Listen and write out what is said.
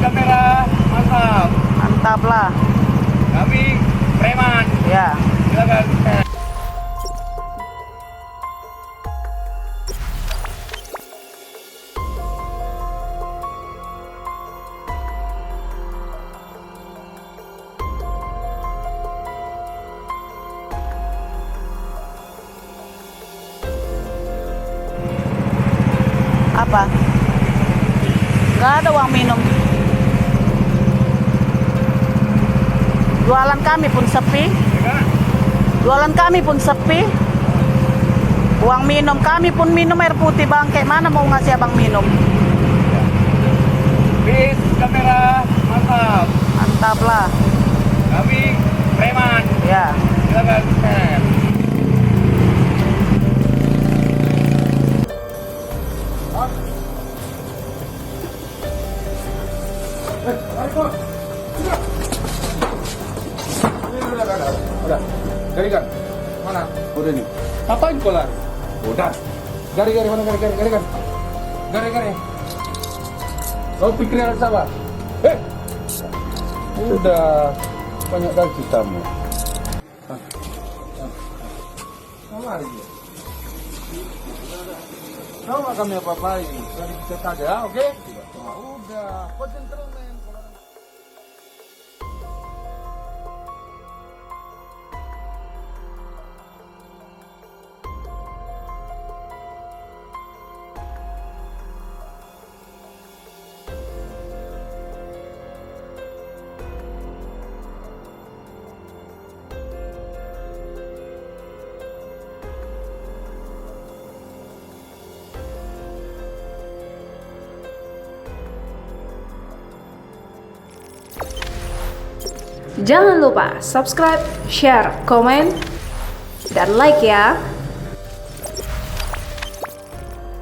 kamera, mantap. Mantap lah. Kami preman. Ya. Silakan. Apa? Gak ada uang minum. Jualan kami pun sepi. Jualan kami pun sepi. Uang minum kami pun minum air putih bangke. Mana mau ngasih abang minum? Bis kamera, mantap. Mantap lah. Kami preman. Ya. Silakan. Udah, garikan. Mana? Udah nih. Ngapain kau lari? Udah. Gari-gari mana gari-gari? Garikan. Gari-gari. Kau pikirin ada sabar. Udah. Banyak kali citamu. Kau lari dia. Kau nggak kami apa-apain. Tadi kita saja, oke? Udah. Kau gentleman. Jangan lupa subscribe, share, komen, dan like ya.